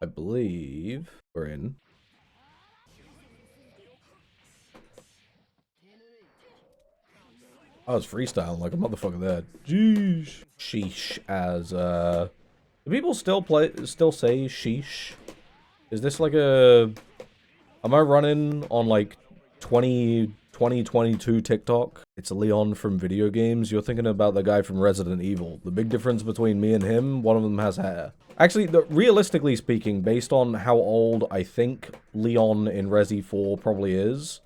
I believe we're in. I was freestyling like a motherfucker there. Jeesh. Sheesh as, do people still say sheesh? Is this like a... Am I running on like 2022 TikTok? It's Leon from video games. You're thinking about the guy from Resident Evil. The big difference between me and him, one of them has hair. Actually, realistically speaking, based on how old I think Leon in Resi 4 probably is,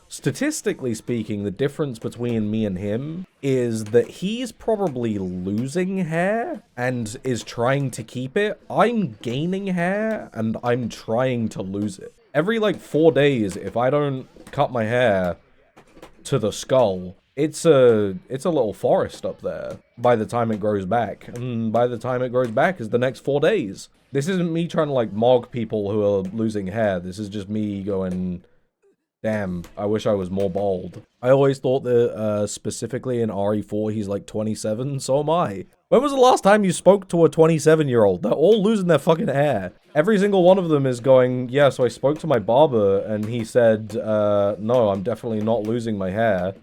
statistically speaking, the difference between me and him is that he's probably losing hair and is trying to keep it. I'm gaining hair and I'm trying to lose it. Every like 4 days, if I don't cut my hair to the skull, it's a little forest up there by the time it grows back. And by the time it grows back is the next 4 days. This isn't me trying to like mog people who are losing hair. This is just me going, damn, I wish I was more bald. I always thought that specifically in RE4 he's like 27, so am I. When was the last time you spoke to a 27-year-old? They're all losing their fucking hair. Every single one of them is going, yeah, so I spoke to my barber and he said, no, I'm definitely not losing my hair.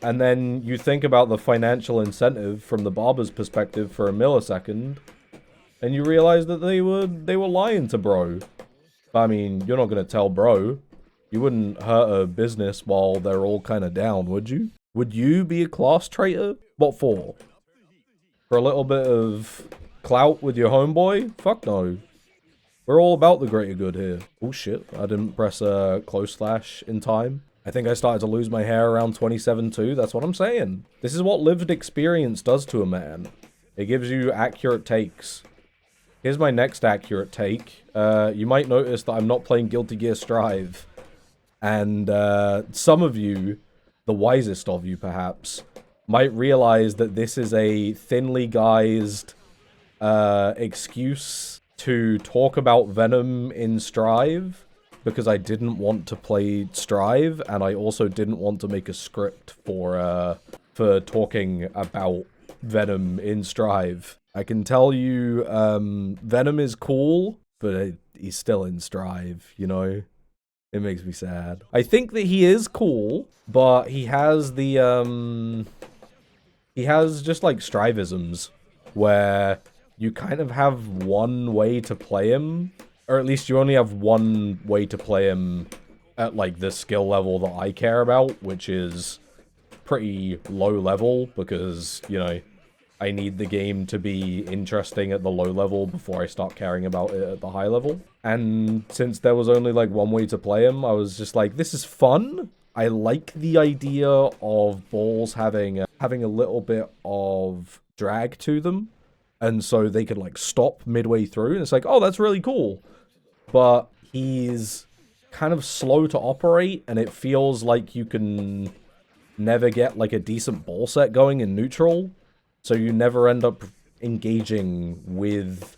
And then you think about the financial incentive from the barber's perspective for a millisecond, and you realize that they were lying to bro. I mean, you're not gonna tell bro. You wouldn't hurt a business while they're all kind of down, would you? Would you be a class traitor? What for? For a little bit of clout with your homeboy? Fuck no. We're all about the greater good here. Oh shit, I didn't press close slash in time. I think I started to lose my hair around 27 too, that's what I'm saying. This is what lived experience does to a man. It gives you accurate takes. Here's my next accurate take. You might notice that I'm not playing Guilty Gear Strive. And some of you, the wisest of you perhaps, might realize that this is a thinly guised excuse to talk about Venom in Strive, because I didn't want to play Strive, and I also didn't want to make a script for talking about Venom in Strive. I can tell you, Venom is cool, but he's still in Strive, you know? It makes me sad. I think that he is cool, but he has the, he has just like Strivisms, where you kind of have one way to play him, or at least you only have one way to play him at like the skill level that I care about, which is pretty low level, because, you know, I need the game to be interesting at the low level before I start caring about it at the high level. And since there was only like one way to play him, I was just like, this is fun. I like the idea of balls having a little bit of drag to them, and so they could like stop midway through, and it's like, oh, that's really cool. But he's kind of slow to operate, and it feels like you can never get like a decent ball set going in neutral, so you never end up engaging with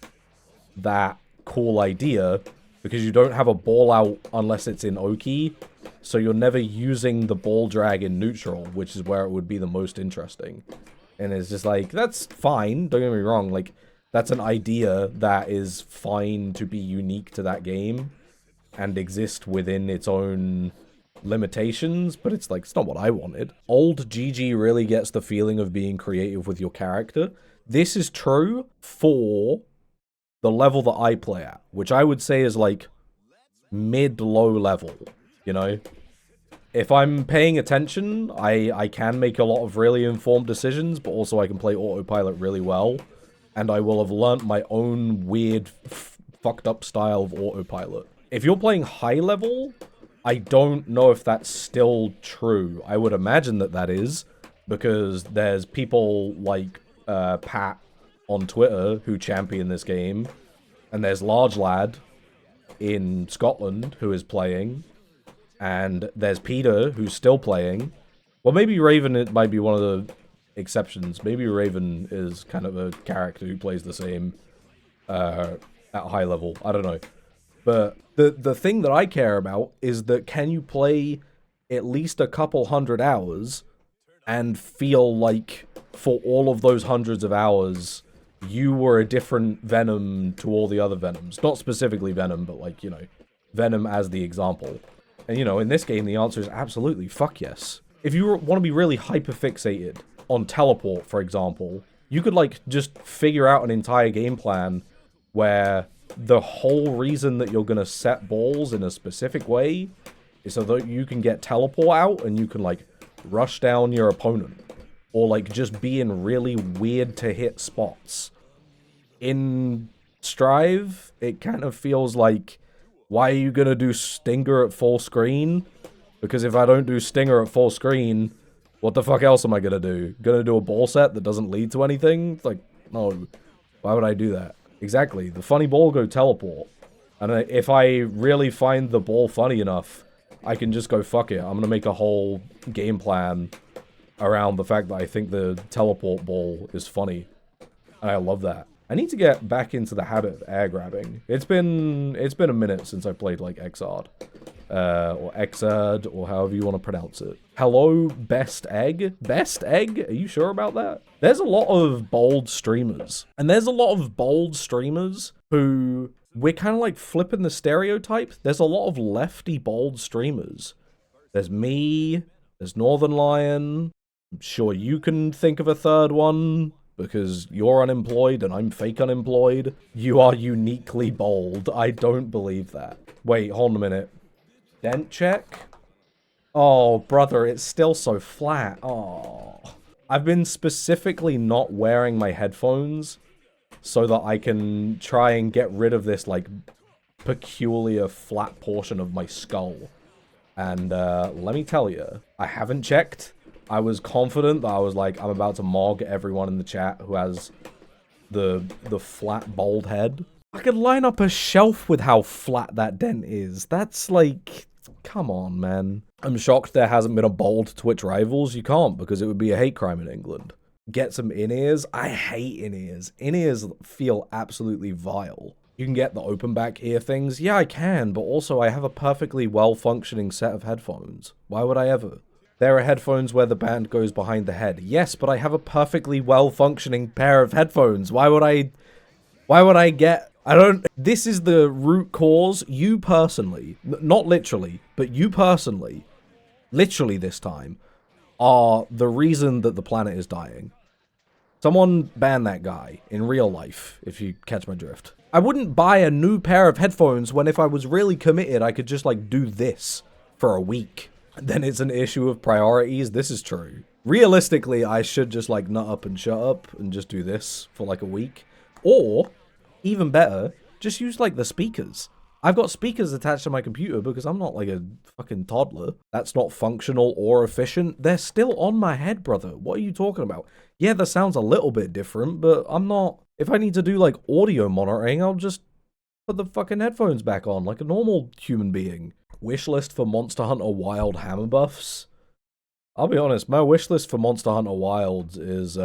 that cool idea, because you don't have a ball out unless it's in Oki, so you're never using the ball drag in neutral, which is where it would be the most interesting. And it's just like, that's fine, don't get me wrong, like, that's an idea that is fine to be unique to that game and exist within its own limitations, but it's like, it's not what I wanted. Old GG really gets the feeling of being creative with your character. This is true for the level that I play at, which I would say is like mid-low level, you know? If I'm paying attention, I can make a lot of really informed decisions, but also I can play autopilot really well, and I will have learnt my own weird, fucked up style of autopilot. If you're playing high level, I don't know if that's still true. I would imagine that that is, because there's people like Pat on Twitter who champion this game, and there's Large Lad in Scotland who is playing, and there's Peter who's still playing. Well, maybe Raven, it might be one of the exceptions. Maybe Raven is kind of a character who plays the same at high level. I don't know. But the thing that I care about is that can you play at least a couple hundred hours and feel like for all of those hundreds of hours you were a different Venom to all the other Venoms. Not specifically Venom, but like, you know, Venom as the example. And, you know, in this game, the answer is absolutely fuck yes. If you want to be really hyper-fixated on teleport, for example, you could, like, just figure out an entire game plan where the whole reason that you're going to set balls in a specific way is so that you can get teleport out and you can, like, rush down your opponent. Or, like, just be in really weird-to-hit spots. In Strive, it kind of feels like, why are you going to do Stinger at full screen? Because if I don't do Stinger at full screen, what the fuck else am I going to do? Going to do a ball set that doesn't lead to anything? It's like, no. Why would I do that? Exactly. The funny ball go teleport. And if I really find the ball funny enough, I can just go, fuck it. I'm going to make a whole game plan around the fact that I think the teleport ball is funny. And I love that. I need to get back into the habit of air grabbing. It's been a minute since I played like Xrd. Or Xrd, or however you want to pronounce it. Hello, Best Egg? Best Egg? Are you sure about that? There's a lot of bold streamers. And there's a lot of bold streamers who... We're kind of like flipping the stereotype. There's a lot of lefty bold streamers. There's me. There's Northern Lion. I'm sure you can think of a third one. Because you're unemployed and I'm fake unemployed. You are uniquely bold. I don't believe that. Wait, hold on a minute. Dent check? Oh, brother, it's still so flat. Oh. I've been specifically not wearing my headphones so that I can try and get rid of this, like, peculiar flat portion of my skull. And, let me tell you, I haven't checked. I was confident that I was like, I'm about to mog everyone in the chat who has the flat, bald head. I could line up a shelf with how flat that dent is. That's like, come on, man. I'm shocked there hasn't been a bald Twitch Rivals. You can't, because it would be a hate crime in England. Get some in-ears. I hate in-ears. In-ears feel absolutely vile. You can get the open back ear things. Yeah, I can, but also I have a perfectly well-functioning set of headphones. Why would I ever? There are headphones where the band goes behind the head. Yes, but I have a perfectly well-functioning pair of headphones. Why would I get... I don't... This is the root cause. You personally, not literally, but you personally, literally this time, are the reason that the planet is dying. Someone ban that guy in real life, if you catch my drift. I wouldn't buy a new pair of headphones when if I was really committed, I could just, like, do this for a week. Then it's an issue of priorities. This is true. Realistically, I should just, like, nut up and shut up and just do this for, like, a week. Or, even better, just use, like, the speakers. I've got speakers attached to my computer because I'm not, like, a fucking toddler. That's not functional or efficient. They're still on my head, brother. What are you talking about? Yeah, that sounds a little bit different, but I'm not... If I need to do, like, audio monitoring, I'll just put the fucking headphones back on like a normal human being. Wishlist for Monster Hunter Wild hammer buffs. I'll be honest, my wishlist for Monster Hunter Wilds is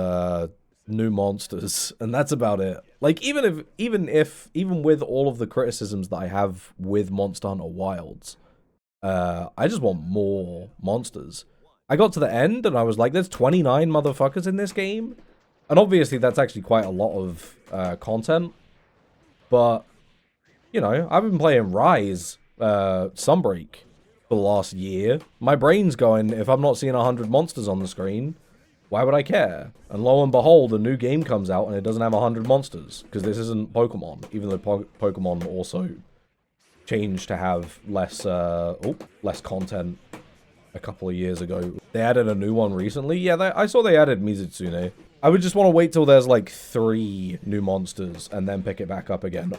new monsters, and that's about it. Like, even with all of the criticisms that I have with Monster Hunter Wilds, I just want more monsters. I got to the end and I was like, there's 29 motherfuckers in this game, and obviously that's actually quite a lot of content. But you know, I've been playing Rise. Sunbreak for the last year. My brain's going, if I'm not seeing 100 monsters on the screen, why would I care? And lo and behold, a new game comes out and it doesn't have 100 monsters, because this isn't Pokemon, even though Pokemon also changed to have less content a couple of years ago. They added a new one recently. Yeah, I saw they added Mizutsune. I would just want to wait till there's like 3 new monsters and then pick it back up again.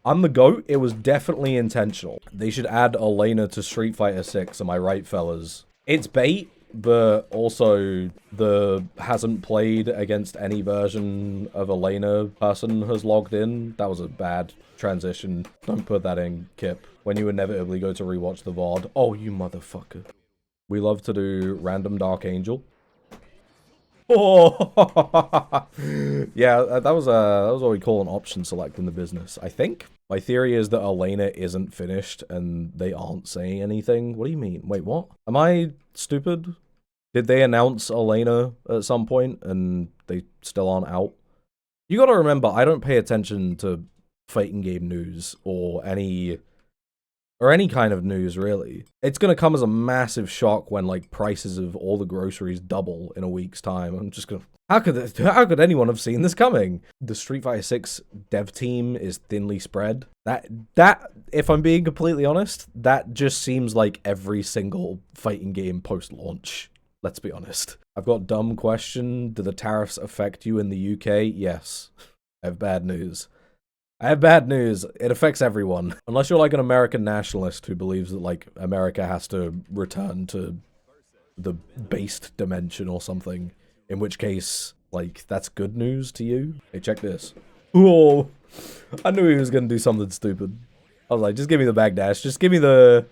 I'm the GOAT. It was definitely intentional. They should add Elena to Street Fighter 6. Am I right, fellas? It's bait, but also the hasn't played against any version of Elena person has logged in. That was a bad transition. Don't put that in, Kip. When you inevitably go to rewatch the VOD. Oh, you motherfucker. We love to do random Dark Angel. Oh, yeah, that was what we call an option select in the business, I think. My theory is that Elena isn't finished and they aren't saying anything. What do you mean? Wait, what? Am I stupid? Did they announce Elena at some point and they still aren't out? You gotta remember, I don't pay attention to fighting game news or any kind of news, really. It's gonna come as a massive shock when, like, prices of all the groceries double in a week's time. I'm just gonna... How could anyone have seen this coming? The Street Fighter 6 dev team is thinly spread. That, if I'm being completely honest, that just seems like every single fighting game post-launch. Let's be honest. I've got a dumb question. Do the tariffs affect you in the UK? Yes. I have bad news. I have bad news. It affects everyone. Unless you're like an American nationalist who believes that, like, America has to return to the based dimension or something. In which case, like, that's good news to you. Hey, check this. Whoa. I knew he was gonna do something stupid. I was like, just give me the bag dash. Just give me the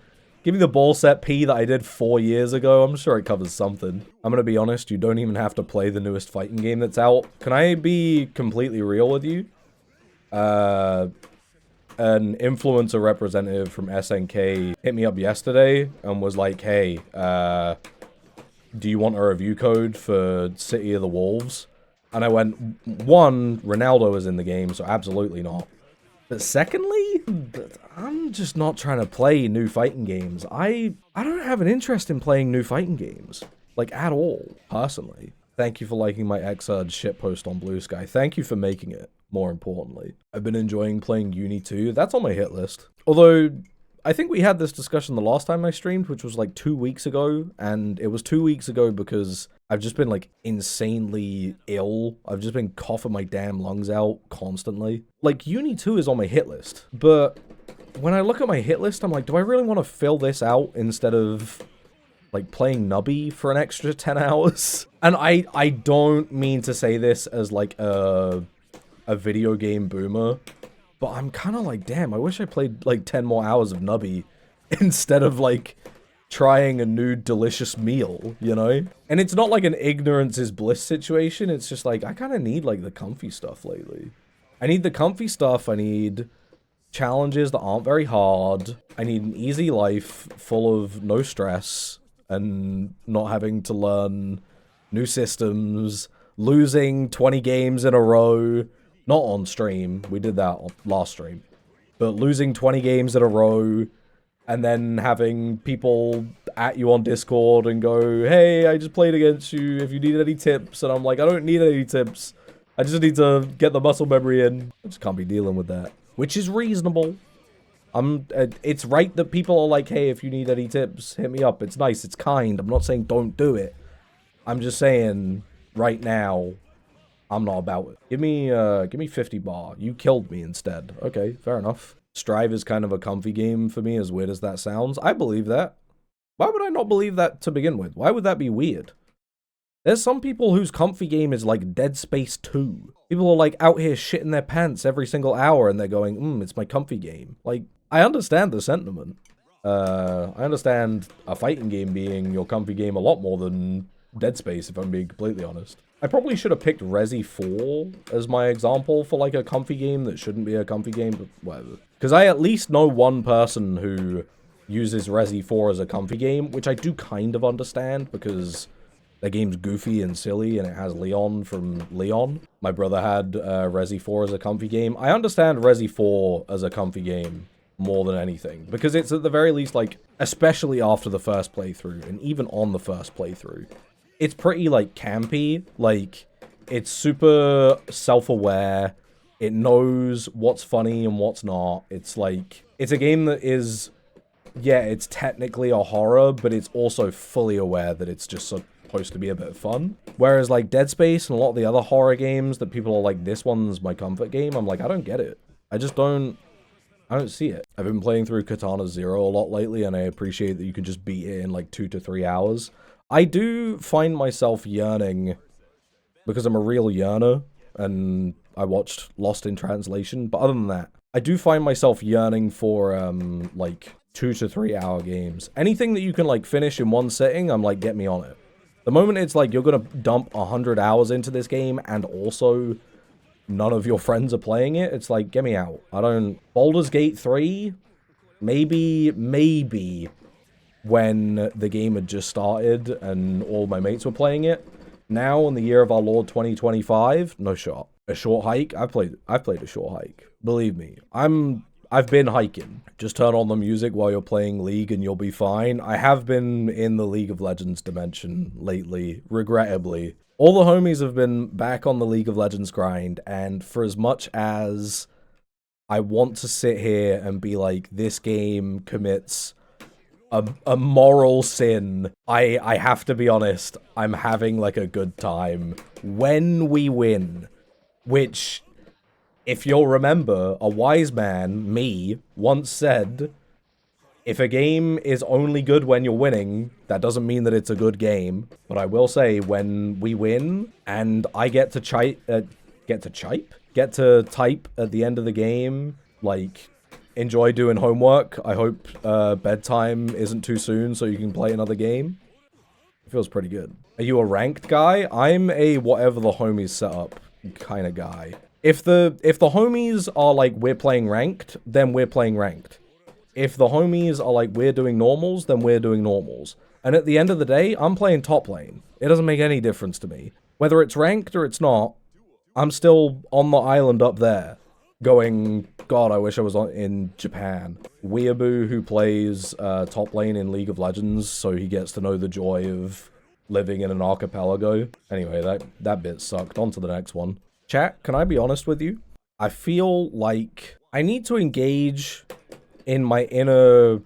ball set P that I did 4 years ago. I'm sure it covers something. I'm gonna be honest, you don't even have to play the newest fighting game that's out. Can I be completely real with you? An influencer representative from SNK hit me up yesterday and was like, hey, do you want a review code for City of the Wolves? And I went, one, Ronaldo is in the game, so absolutely not. But secondly, I'm just not trying to play new fighting games. I don't have an interest in playing new fighting games. Like, at all, personally. Thank you for liking my Xrd shitpost on Blue Sky. Thank you for making it, more importantly. I've been enjoying playing Uni 2. That's on my hit list. Although, I think we had this discussion the last time I streamed, which was like 2 weeks ago, and it was 2 weeks ago because I've just been like insanely ill. I've just been coughing my damn lungs out constantly. Like, Uni 2 is on my hit list, but when I look at my hit list, I'm like, do I really want to fill this out instead of like playing Nubby for an extra 10 hours? And I don't mean to say this as like a video game boomer, but I'm kind of like, damn, I wish I played like 10 more hours of Nubby instead of like trying a new delicious meal, you know? And it's not like an ignorance is bliss situation. It's just like, I kind of need like the comfy stuff lately. I need the comfy stuff. I need challenges that aren't very hard. I need an easy life full of no stress and not having to learn new systems, losing 20 games in a row. Not on stream, we did that on last stream, but losing 20 games in a row and then having people at you on Discord and go, hey, I just played against you, if you need any tips, and I'm like, I don't need any tips, I just need to get the muscle memory in. I just can't be dealing with that, which is reasonable. It's right that people are like, hey, if you need any tips, hit me up. It's nice, it's kind. I'm not saying don't do it. I'm just saying, right now, I'm not about it. Give me 50 bar. You killed me instead. Okay, fair enough. Strive is kind of a comfy game for me, as weird as that sounds. I believe that. Why would I not believe that to begin with? Why would that be weird? There's some people whose comfy game is like Dead Space 2. People are like out here shitting their pants every single hour and they're going, it's my comfy game. Like, I understand the sentiment. I understand a fighting game being your comfy game a lot more than Dead Space, if I'm being completely honest. I probably should have picked Resi 4 as my example for like a comfy game that shouldn't be a comfy game, but whatever. Because I at least know one person who uses Resi 4 as a comfy game, which I do kind of understand because the game's goofy and silly and it has Leon from Leon. My brother had Resi 4 as a comfy game. I understand Resi 4 as a comfy game more than anything because it's at the very least like, especially after the first playthrough and even on the first playthrough, it's pretty, like, campy. Like, it's super self-aware. It knows what's funny and what's not. It's, like, it's a game that is, yeah, it's technically a horror, but it's also fully aware that it's just supposed to be a bit of fun. Whereas, like, Dead Space and a lot of the other horror games that people are like, this one's my comfort game, I'm like, I don't get it. I don't see it. I've been playing through Katana Zero a lot lately, and I appreciate that you can just beat it in, like, 2 to 3 hours. I do find myself yearning, because I'm a real yearner, and I watched Lost in Translation, but other than that, I do find myself yearning for, like, 2 to 3 hour games. Anything that you can, like, finish in one sitting, I'm like, get me on it. The moment it's like, you're gonna dump 100 hours into this game, and also none of your friends are playing it, it's like, get me out. Baldur's Gate 3, maybe, when the game had just started and all my mates were playing it. Now, in the year of our Lord 2025, no shot. A short hike? I've played a short hike. Believe me, I've been hiking. Just turn on the music while you're playing League and you'll be fine. I have been in the League of Legends dimension lately, regrettably. All the homies have been back on the League of Legends grind, and for as much as I want to sit here and be like, this game commits a moral sin, I have to be honest, I'm having like a good time when we win. Which, if you'll remember, a wise man, me, once said, if a game is only good when you're winning, that doesn't mean that it's a good game. But I will say, when we win, and I get to type at the end of the game, like, enjoy doing homework. I hope bedtime isn't too soon so you can play another game. It feels pretty good. Are you a ranked guy? I'm a whatever the homies set up kind of guy. If the homies are like, we're playing ranked, then we're playing ranked. If the homies are like, we're doing normals, then we're doing normals. And at the end of the day, I'm playing top lane. It doesn't make any difference to me. Whether it's ranked or it's not, I'm still on the island up there. Going, God, I wish I was in Japan. Weeaboo, who plays top lane in League of Legends, so he gets to know the joy of living in an archipelago. Anyway, that bit sucked. On to the next one. Chat, can I be honest with you? I feel like I need to engage in my inner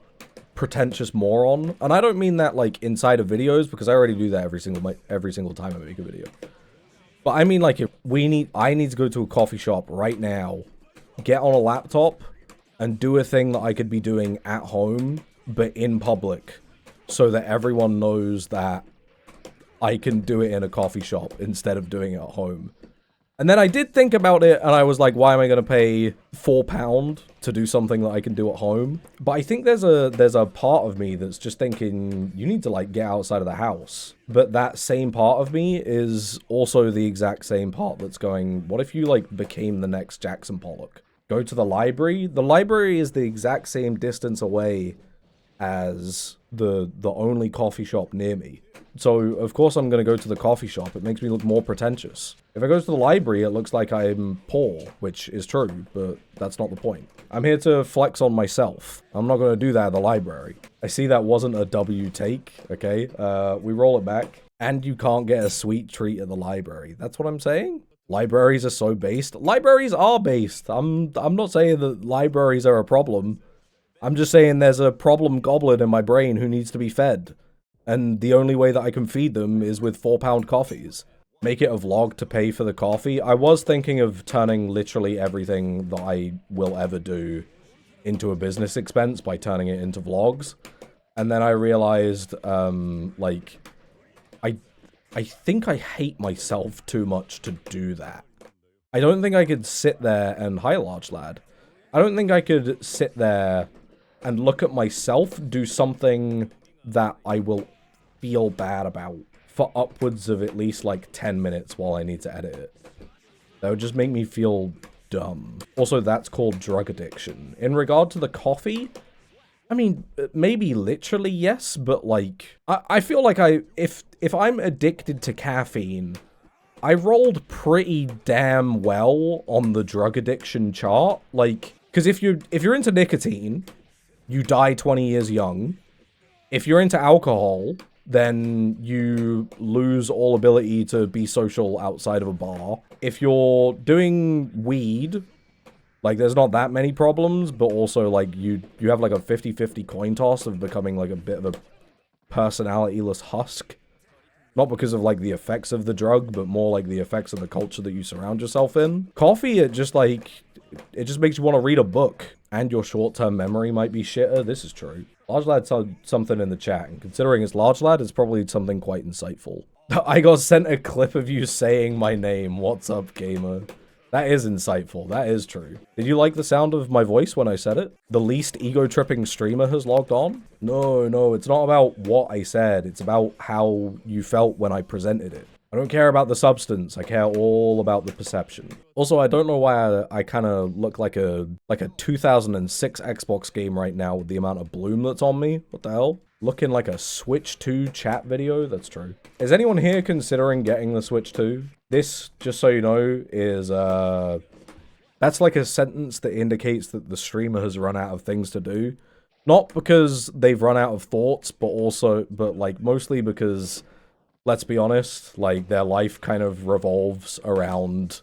pretentious moron. And I don't mean that like inside of videos, because I already do that every single time I make a video. But I mean like, if I need to go to a coffee shop right now, get on a laptop, and do a thing that I could be doing at home, but in public, so that everyone knows that I can do it in a coffee shop instead of doing it at home. And then I did think about it, and I was like, why am I going to pay £4 to do something that I can do at home? But I think there's a part of me that's just thinking, you need to, like, get outside of the house. But that same part of me is also the exact same part that's going, what if you, like, became the next Jackson Pollock? Go to the library? The library is the exact same distance away as the only coffee shop near me. So, of course I'm going to go to the coffee shop. It makes me look more pretentious. If I go to the library, it looks like I'm poor, which is true, but that's not the point. I'm here to flex on myself. I'm not going to do that at the library. I see that wasn't a W take, okay? We roll it back. And you can't get a sweet treat at the library. That's what I'm saying? Libraries are so based. Libraries are based. I'm not saying that libraries are a problem. I'm just saying there's a problem goblin in my brain who needs to be fed. And the only way that I can feed them is with £4 coffees. Make it a vlog to pay for the coffee. I was thinking of turning literally everything that I will ever do into a business expense by turning it into vlogs. And then I realized, like, I think I hate myself too much to do that. I don't think I could sit there and... Hi, large lad. I don't think I could sit there and look at myself do something that I will feel bad about for upwards of at least like 10 minutes while I need to edit it. That would just make me feel dumb. Also, that's called drug addiction. In regard to the coffee, I mean, maybe literally yes, but like, I feel like if I'm addicted to caffeine, I rolled pretty damn well on the drug addiction chart. Like, because if you're into nicotine, you die 20 years young. If you're into alcohol, then you lose all ability to be social outside of a bar. If you're doing weed, like, there's not that many problems, but also, like, you have, like, a 50-50 coin toss of becoming, like, a bit of a personality-less husk. Not because of, like, the effects of the drug, but more, like, the effects of the culture that you surround yourself in. Coffee, it just makes you want to read a book. And your short-term memory might be shitter. This is true. Large Lad said something in the chat, and considering it's Large Lad, it's probably something quite insightful. I got sent a clip of you saying my name. What's up, gamer? That is insightful. That is true. Did you like the sound of my voice when I said it? The least ego-tripping streamer has logged on? No, it's not about what I said. It's about how you felt when I presented it. I don't care about the substance. I care all about the perception. Also, I don't know why I kind of look like a 2006 Xbox game right now with the amount of bloom that's on me. What the hell? Looking like a Switch 2 chat video? That's true. Is anyone here considering getting the Switch 2? This, just so you know, is, that's like a sentence that indicates that the streamer has run out of things to do. Not because they've run out of thoughts, but like, mostly because, let's be honest, like, their life kind of revolves around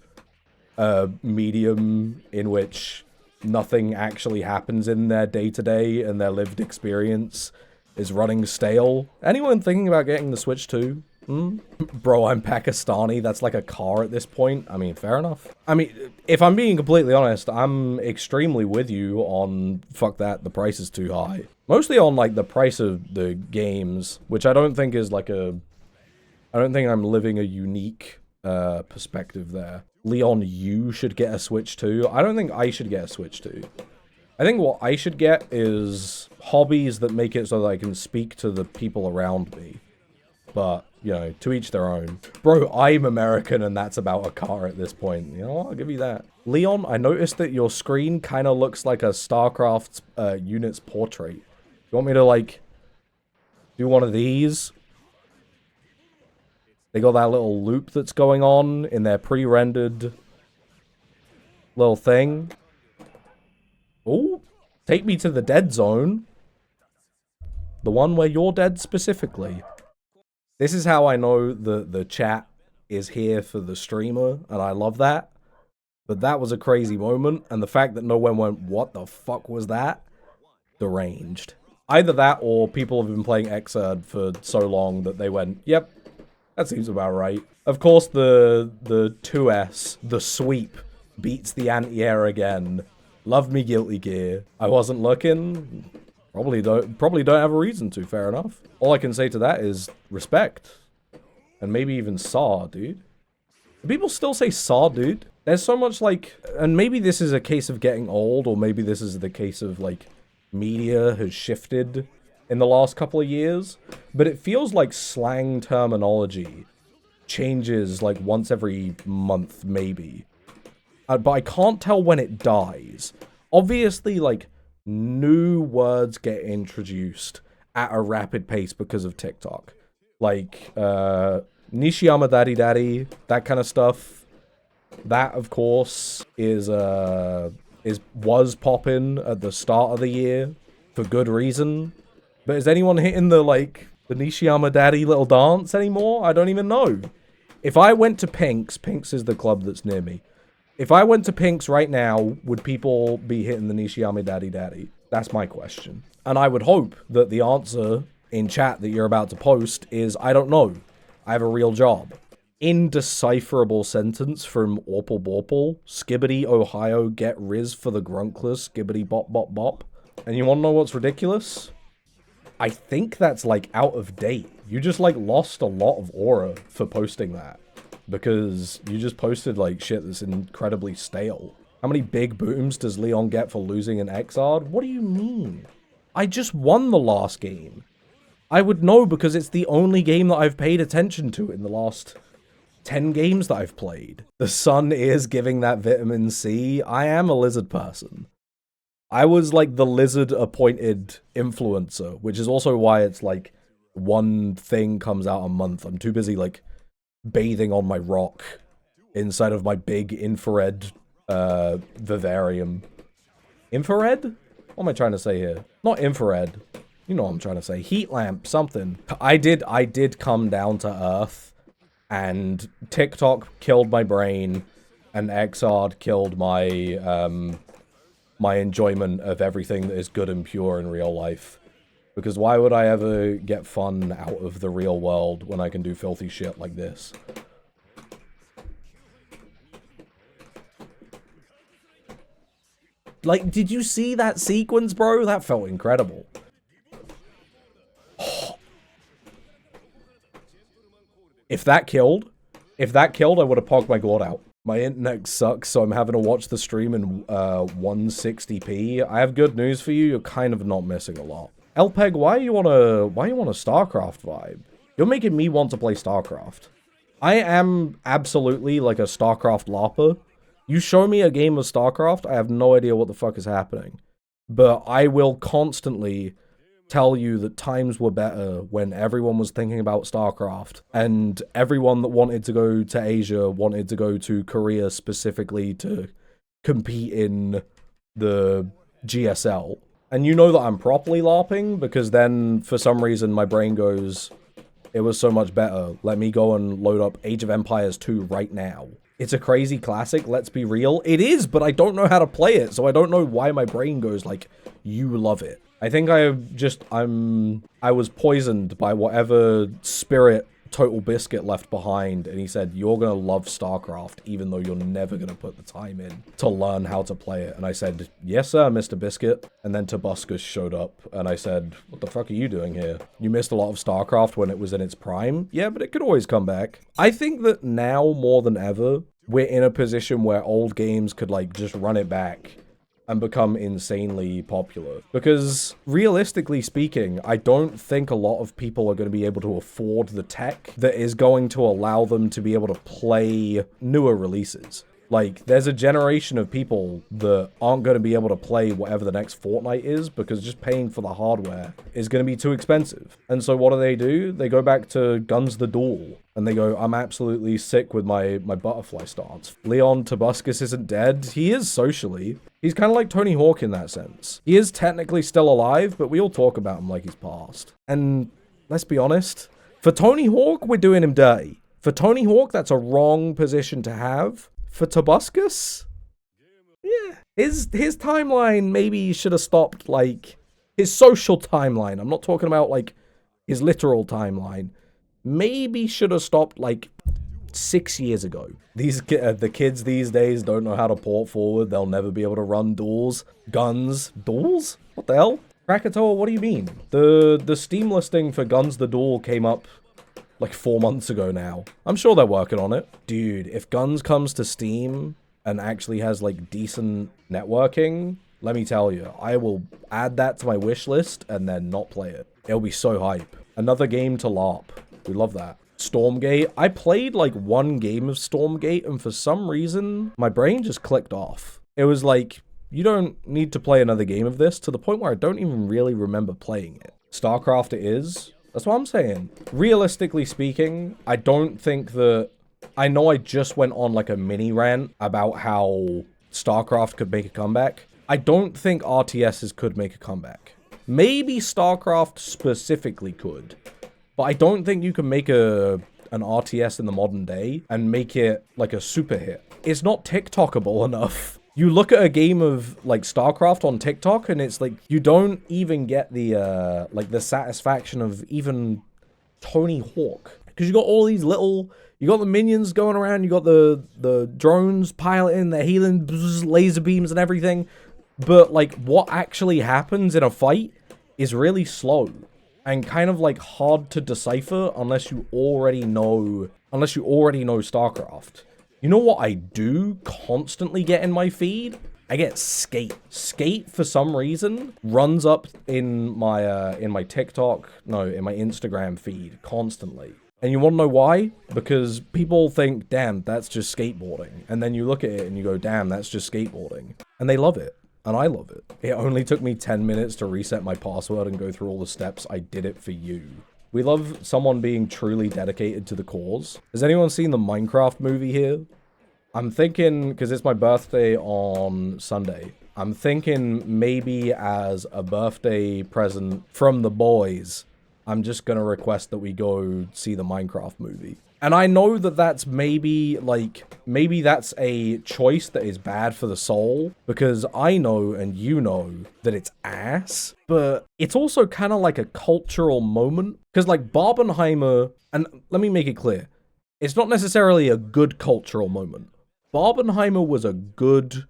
a medium in which nothing actually happens in their day-to-day, and their lived experience is running stale. Anyone thinking about getting the Switch 2? Bro, I'm Pakistani. That's like a car at this point. I mean, fair enough. I mean, if I'm being completely honest, I'm extremely with you on, fuck that, the price is too high. Mostly on, like, the price of the games, which I don't think is, like, I don't think I'm living a unique perspective there. Leon, you should get a Switch 2. I don't think I should get a Switch 2. I think what I should get is hobbies that make it so that I can speak to the people around me. But, you know, to each their own. Bro, I'm American and that's about a car at this point. You know what? I'll give you that. Leon, I noticed that your screen kind of looks like a StarCraft unit's portrait. You want me to, like, do one of these? They got that little loop that's going on in their pre-rendered little thing. Oh, take me to the dead zone. The one where you're dead specifically. This is how I know the chat is here for the streamer, and I love that. But that was a crazy moment, and the fact that no one went, what the fuck was that? Deranged. Either that, or people have been playing Xrd for so long that they went, yep, that seems about right. Of course, the 2S, the sweep, beats the anti-air again. Love me Guilty Gear. I wasn't looking. Probably don't have a reason to, fair enough. All I can say to that is respect. And maybe even saw, dude. Do people still say saw, dude? There's so much, like, and maybe this is a case of getting old, or maybe this is the case of, like, media has shifted in the last couple of years, but it feels like slang terminology changes, like, once every month, maybe. But I can't tell when it dies. Obviously, like, new words get introduced at a rapid pace because of TikTok. Like, Nishiyama Daddy Daddy, that kind of stuff. That, of course, was poppin' at the start of the year for good reason. But is anyone hitting the Nishiyama Daddy little dance anymore? I don't even know. If I went to Pink's is the club that's near me. If I went to Pink's right now, would people be hitting the Nishiyama Daddy Daddy? That's my question. And I would hope that the answer in chat that you're about to post is, I don't know. I have a real job. Indecipherable sentence from Orple Borple. Skibbity Ohio, get Riz for the grunkless. Skibbity bop bop bop. And you want to know what's ridiculous? I think that's, like, out of date. You just, like, lost a lot of aura for posting that. Because you just posted, like, shit that's incredibly stale. How many big booms does Leon get for losing an Xrd? What do you mean? I just won the last game. I would know because it's the only game that I've paid attention to in the last 10 games that I've played. The sun is giving that vitamin C. I am a lizard person. I was, like, the lizard-appointed influencer, which is also why it's, like, one thing comes out a month. I'm too busy, like, bathing on my rock inside of my big infrared vivarium. Infrared? What am I trying to say here? Not infrared. You know what I'm trying to say. Heat lamp, something. I did come down to Earth, and TikTok killed my brain, and Xrd killed my my enjoyment of everything that is good and pure in real life. Because why would I ever get fun out of the real world when I can do filthy shit like this? Like, did you see that sequence, bro? That felt incredible. If that killed, I would have pogged my gourd out. My internet sucks, so I'm having to watch the stream in 160p. I have good news for you. You're kind of not missing a lot. LPEG, why you want a StarCraft vibe? You're making me want to play StarCraft. I am absolutely like a StarCraft Larper. You show me a game of StarCraft, I have no idea what the fuck is happening. But I will constantly tell you that times were better when everyone was thinking about StarCraft, and everyone that wanted to go to Asia wanted to go to Korea specifically to compete in the GSL. And you know that I'm properly LARPing, because then for some reason my brain goes, it was so much better. Let me go and load up Age of Empires 2 right now. It's a crazy classic, let's be real. It is, but I don't know how to play it, so I don't know why my brain goes like, you love it. I think I was poisoned by whatever spirit Total Biscuit left behind, and he said, you're gonna love StarCraft, even though you're never gonna put the time in to learn how to play it. And I said, yes sir, Mr. Biscuit. And then Tobuscus showed up, and I said, what the fuck are you doing here? You missed a lot of StarCraft when it was in its prime? Yeah, but it could always come back. I think that now, more than ever, we're in a position where old games could, like, just run it back and become insanely popular. Because, realistically speaking, I don't think a lot of people are going to be able to afford the tech that is going to allow them to be able to play newer releases. Like, there's a generation of people that aren't going to be able to play whatever the next Fortnite is, because just paying for the hardware is going to be too expensive. And so what do? They go back to Guns the Duel, and they go, I'm absolutely sick with my butterfly stance. Leon Tobuscus isn't dead. He is socially. He's kind of like Tony Hawk in that sense. He is technically still alive, but we all talk about him like he's passed. And let's be honest, for Tony Hawk, we're doing him dirty. For Tony Hawk, that's a wrong position to have. For Tobuscus, yeah, his timeline maybe should have stopped, like, his social timeline. I'm not talking about, like, his literal timeline. Maybe should have stopped, like, 6 years ago. The kids these days don't know how to port forward. They'll never be able to run duels. Guns. Duels? What the hell? Krakatoa, what do you mean? The Steam listing for Guns the Duel came up like 4 months ago now. I'm sure they're working on it. Dude, if Guns comes to Steam and actually has, like, decent networking, let me tell you, I will add that to my wish list and then not play it. It'll be so hype. Another game to LARP. We love that. Stormgate. I played, like, one game of Stormgate, and for some reason, my brain just clicked off. It was like, you don't need to play another game of this, to the point where I don't even really remember playing it. StarCraft it is. That's what I'm saying. Realistically speaking, I don't think that... I know I just went on, like, a mini rant about how StarCraft could make a comeback. I don't think RTSs could make a comeback. Maybe StarCraft specifically could. But I don't think you can make an RTS in the modern day and make it, like, a super hit. It's not TikTokable enough. You look at a game of, like, StarCraft on TikTok, and it's like, you don't even get the, like, the satisfaction of even Tony Hawk. Because you got all these little, you got the minions going around, you got the drones piloting, they're healing, laser beams and everything. But, like, what actually happens in a fight is really slow. And kind of, like, hard to decipher unless you already know StarCraft. You know what I do constantly get in my feed? I get Skate. Skate, for some reason, runs up in my Instagram feed constantly. And you want to know why? Because people think, damn, that's just skateboarding. And then you look at it and you go, damn, that's just skateboarding. And they love it. And I love it. It only took me 10 minutes to reset my password and go through all the steps. I did it for you. We love someone being truly dedicated to the cause. Has anyone seen the Minecraft movie here? I'm thinking, because it's my birthday on Sunday, I'm thinking maybe as a birthday present from the boys, I'm just going to request that we go see the Minecraft movie. And I know that that's maybe that's a choice that is bad for the soul, because I know and you know that it's ass, but it's also kind of like a cultural moment. Because, like, Barbenheimer, and let me make it clear, it's not necessarily a good cultural moment. Barbenheimer was a good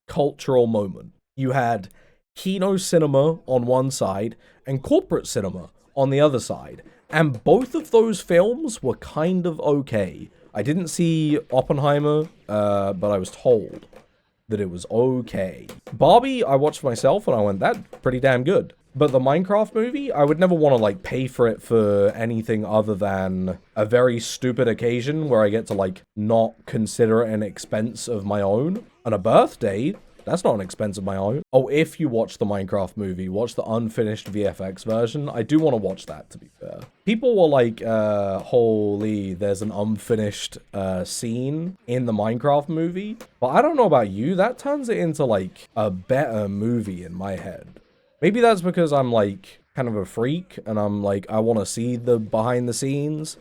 cultural moment. You had kino cinema on one side and corporate cinema on the other side. And both of those films were kind of okay. I didn't see Oppenheimer, but I was told that it was okay. Barbie, I watched myself and I went, that's pretty damn good. But the Minecraft movie, I would never want to, like, pay for it for anything other than a very stupid occasion where I get to, like, not consider it an expense of my own. And a birthday, that's not an expense of my own. Oh, if you watch the Minecraft movie, watch the unfinished VFX version. I do want to watch that, to be fair. People were like, holy, there's an unfinished scene in the Minecraft movie. But I don't know about you, that turns it into, like, a better movie in my head. Maybe that's because I'm, like, kind of a freak, and I'm, like, I want to see the behind the scenes.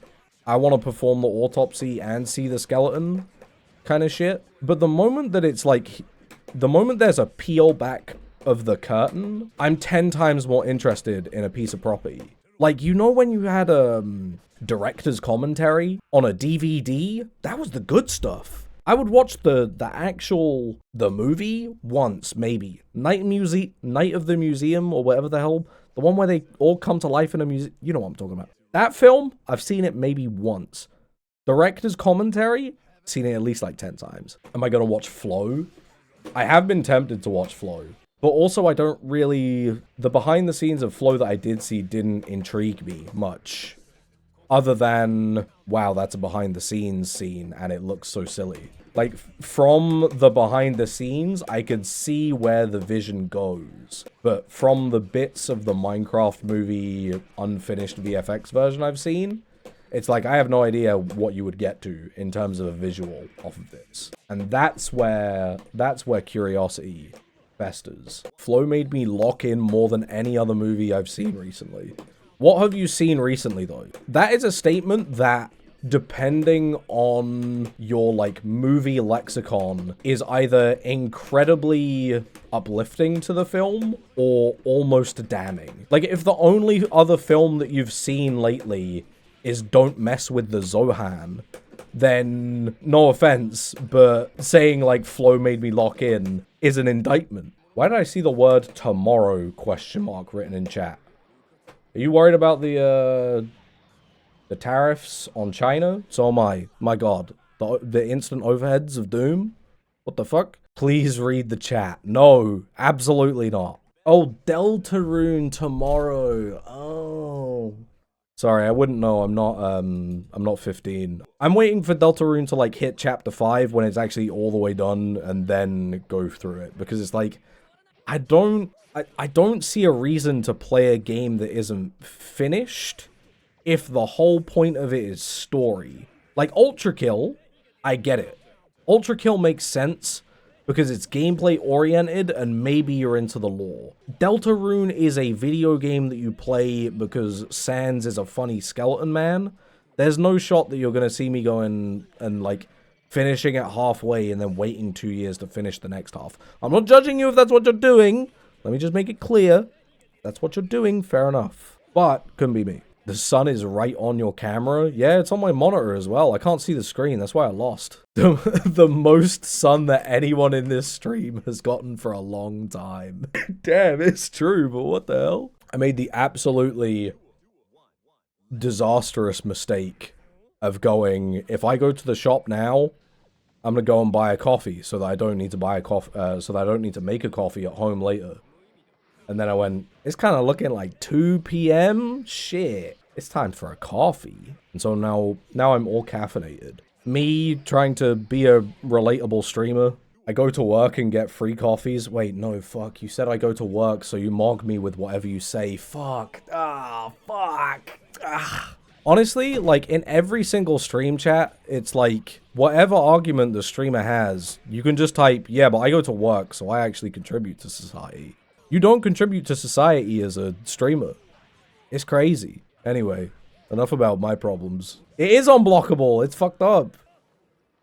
I want to perform the autopsy and see the skeleton kind of shit. But the moment that it's, like, the moment there's a peel back of the curtain, I'm 10 times more interested in a piece of property. Like, you know when you had a director's commentary on a DVD? That was the good stuff. I would watch the movie once, maybe. Night of the Museum, or whatever the hell. The one where they all come to life in a museum. You know what I'm talking about. That film, I've seen it maybe once. Director's commentary, seen it at least like 10 times. Am I gonna watch Flow? I have been tempted to watch Flow. But also I don't really... The behind the scenes of Flow that I did see didn't intrigue me much. Other than, wow, that's a behind the scenes scene and it looks so silly. Like, from the behind the scenes, I could see where the vision goes. But from the bits of the Minecraft movie unfinished VFX version I've seen, it's like, I have no idea what you would get to in terms of a visual off of this. And that's where curiosity festers. Flow made me lock in more than any other movie I've seen recently. What have you seen recently, though? That is a statement that, depending on your, like, movie lexicon, is either incredibly uplifting to the film or almost damning. Like, if the only other film that you've seen lately is Don't Mess with the Zohan, then, no offense, but saying, like, Flow made me lock in is an indictment. Why did I see the word tomorrow, ? Written in chat? Are you worried about the tariffs on China? So am I. My god. The instant overheads of doom? What the fuck? Please read the chat. No, absolutely not. Oh, Deltarune tomorrow. Oh. Sorry, I wouldn't know. I'm not 15. I'm waiting for Deltarune to, like, hit chapter 5 when it's actually all the way done and then go through it. Because it's like, I don't see a reason to play a game that isn't finished if the whole point of it is story. Like, Ultra Kill, I get it. Ultra Kill makes sense because it's gameplay oriented and maybe you're into the lore. Deltarune is a video game that you play because Sans is a funny skeleton man. There's no shot that you're going to see me going and, like, finishing it halfway and then waiting 2 years to finish the next half. I'm not judging you if that's what you're doing. Let me just make it clear. That's what you're doing, fair enough. But, couldn't be me. The sun is right on your camera. Yeah, it's on my monitor as well. I can't see the screen, that's why I lost. The most sun that anyone in this stream has gotten for a long time. Damn, it's true, but what the hell? I made the absolutely disastrous mistake of going, if I go to the shop now, I'm gonna go and buy a coffee so that I don't need to buy a coffee, so that I don't need to make a coffee at home later. And then I went, it's kind of looking like 2 p.m. Shit, it's time for a coffee. And so now I'm all caffeinated. Me trying to be a relatable streamer. I go to work and get free coffees. Wait, no, fuck. You said I go to work, so you mog me with whatever you say. Fuck. Ah, fuck. Ah. Honestly, like, in every single stream chat, it's like, whatever argument the streamer has, you can just type, yeah, but I go to work, so I actually contribute to society. You don't contribute to society as a streamer. It's crazy. Anyway, enough about my problems. It is unblockable. It's fucked up.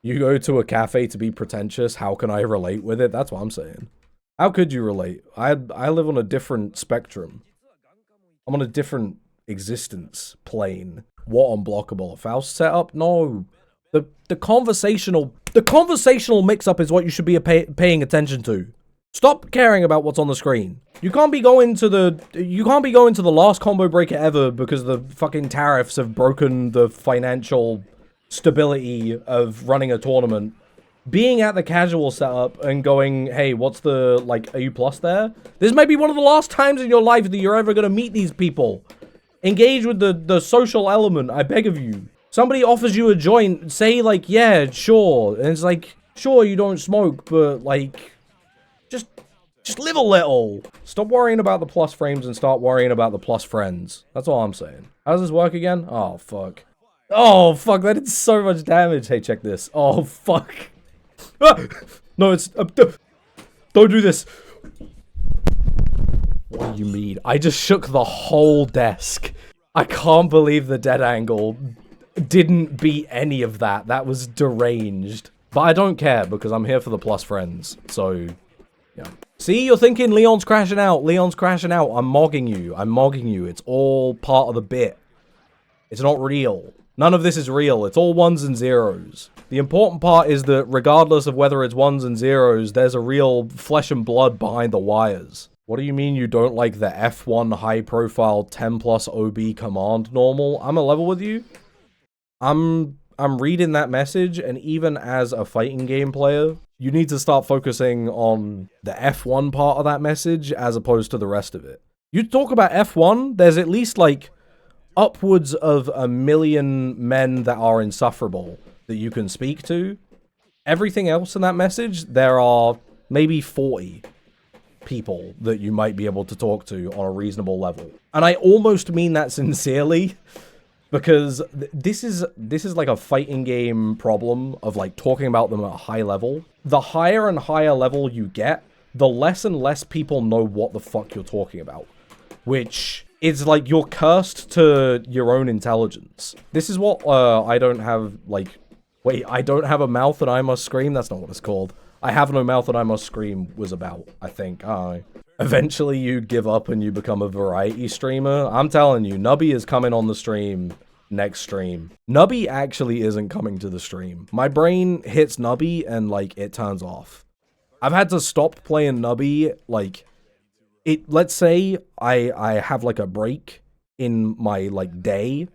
You go to a cafe to be pretentious. How can I relate with it? That's what I'm saying. How could you relate? I live on a different spectrum. I'm on a different existence plane. What unblockable? A Faust setup? No. The conversational mix-up is what you should be paying attention to. Stop caring about what's on the screen. You can't be going to the last combo breaker ever because the fucking tariffs have broken the financial stability of running a tournament being at the casual setup and going, hey, what's the, like, are you plus there? This may be one of the last times in your life that you're ever going to meet these people. Engage with the social element, I beg of you. Somebody offers you a joint, say, like, yeah, sure. And it's like, sure, you don't smoke, but, like, just live a little. Stop worrying about the plus frames and start worrying about the plus friends. That's all I'm saying. How does this work again? Oh, fuck. Oh, fuck, that did so much damage. Hey, check this. Oh, fuck. Ah! No, it's... don't do this. What do you mean? I just shook the whole desk. I can't believe the dead angle didn't beat any of that. That was deranged. But I don't care, because I'm here for the plus friends. So, yeah. See, you're thinking Leon's crashing out. Leon's crashing out. I'm mogging you. I'm mogging you. It's all part of the bit. It's not real. None of this is real. It's all ones and zeros. The important part is that regardless of whether it's ones and zeros, there's a real flesh and blood behind the wires. What do you mean you don't like the F1 high profile 10 plus OB command normal? I'm a level with you. I'm reading that message, and even as a fighting game player, you need to start focusing on the F1 part of that message as opposed to the rest of it. You talk about F1, there's at least like upwards of 1 million men that are insufferable that you can speak to. Everything else in that message, there are maybe 40 people that you might be able to talk to on a reasonable level. And I almost mean that sincerely, because this is like a fighting game problem of like talking about them at a high level. The higher and higher level you get, the less and less people know what the fuck you're talking about, which is like you're cursed to your own intelligence. This is what I don't have, like, wait, I don't have a mouth and I must scream? That's not what it's called. I have no mouth and I must scream was about, I think. Eventually you give up and you become a variety streamer. I'm telling you, Nubby is coming on the stream next stream. Nubby actually isn't coming to the stream. My brain hits Nubby and, like, it turns off. I've had to stop playing Nubby, like, let's say I have, like, a break in my, like, day.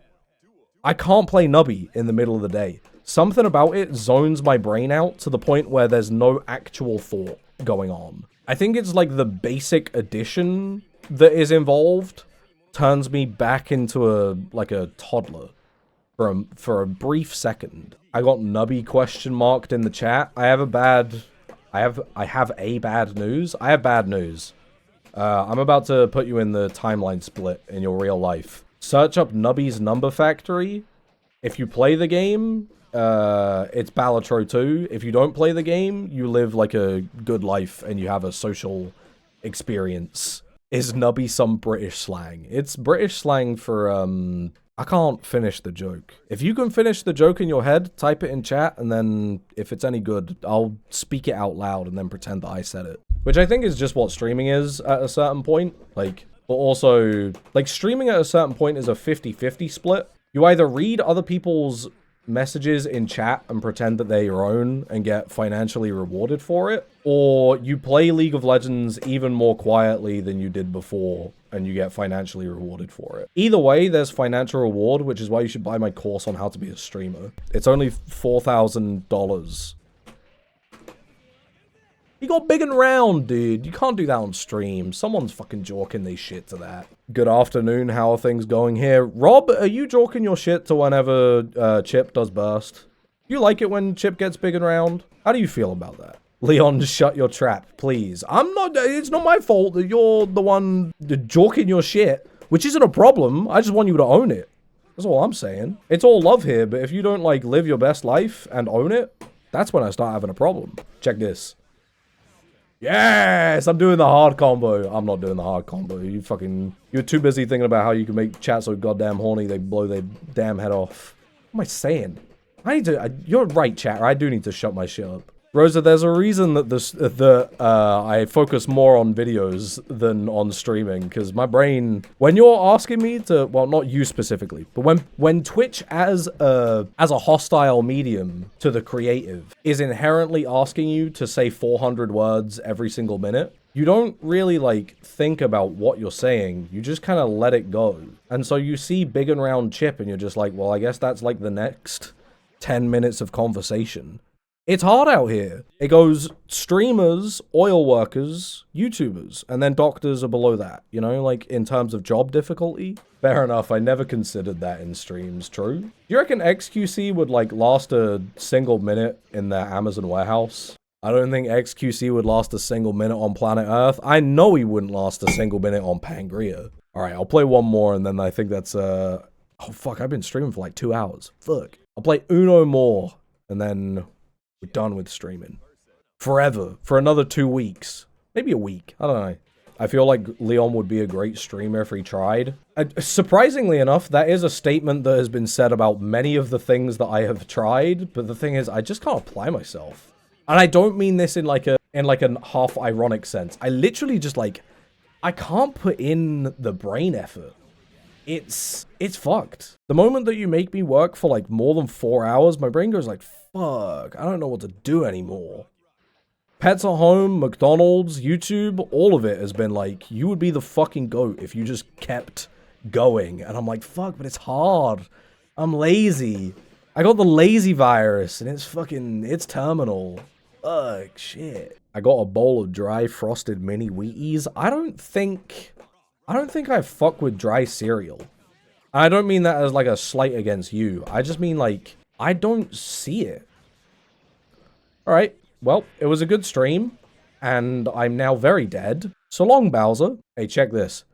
I can't play Nubby in the middle of the day. Something about it zones my brain out to the point where there's no actual thought going on. I think it's like the basic addition that is involved turns me back into a toddler for a brief second. I got Nubby question marked in the chat. I have bad news. I have bad news. I'm about to put you in the timeline split in your real life. Search up Nubby's Number Factory. If you play the game, it's Balatro 2. If you don't play the game, you live like a good life and you have a social experience. Is Nubby some British slang? It's British slang for, I can't finish the joke. If you can finish the joke in your head, type it in chat, and then if it's any good, I'll speak it out loud and then pretend that I said it. Which I think is just what streaming is at a certain point. Like, but also, like, streaming at a certain point is a 50-50 split. You either read other people's messages in chat and pretend that they're your own and get financially rewarded for it, or you play League of Legends even more quietly than you did before and you get financially rewarded for it. Either way, there's financial reward, which is why you should buy my course on how to be a streamer. It's only $4,000. You got big and round, dude. You can't do that on stream. Someone's fucking jorking their shit to that. Good afternoon. How are things going here? Rob, are you jorking your shit to whenever Chip does burst? Do you like it when Chip gets big and round? How do you feel about that? Leon, shut your trap, please. It's not my fault that you're the one jorking your shit, which isn't a problem. I just want you to own it. That's all I'm saying. It's all love here, but if you don't, like, live your best life and own it, that's when I start having a problem. Check this. Yes, I'm doing the hard combo. I'm not doing the hard combo. You're too busy thinking about how you can make chat so goddamn horny they blow their damn head off. What am I saying? You're right, chat. I do need to shut my shit up. Rosa, there's a reason that I focus more on videos than on streaming, because my brain, when you're asking me to, well, not you specifically, but when Twitch as a hostile medium to the creative is inherently asking you to say 400 words every single minute, you don't really, like, think about what you're saying. You just kind of let it go. And so you see big and round Chip and you're just like, well, I guess that's like the next 10 minutes of conversation. It's hard out here. It goes streamers, oil workers, YouTubers, and then doctors are below that, you know, like in terms of job difficulty. Fair enough, I never considered that in streams, true. Do you reckon XQC would like last a single minute in their Amazon warehouse? I don't think XQC would last a single minute on planet Earth. I know he wouldn't last a single minute on Pangria. Alright, I'll play one more and then I think that's, oh fuck, I've been streaming for like 2 hours. Fuck. I'll play Uno more and then we're done with streaming. Forever. For another 2 weeks. Maybe a week. I don't know. I feel like Leon would be a great streamer if he tried. Surprisingly enough, that is a statement that has been said about many of the things that I have tried, but the thing is, I just can't apply myself. And I don't mean this in like a half ironic sense. I literally just like, I can't put in the brain effort. It's fucked. The moment that you make me work for like more than 4 hours, my brain goes like, fuck, I don't know what to do anymore. Pets at home, McDonald's, YouTube, all of it has been like, you would be the fucking GOAT if you just kept going. And I'm like, fuck, but it's hard. I'm lazy. I got the lazy virus and it's terminal. Fuck, shit. I got a bowl of dry frosted mini Wheaties. I don't think I fuck with dry cereal. I don't mean that as like a slight against you. I just mean like, I don't see it. Alright, well, it was a good stream, and I'm now very dead. So long, Bowser. Hey, check this.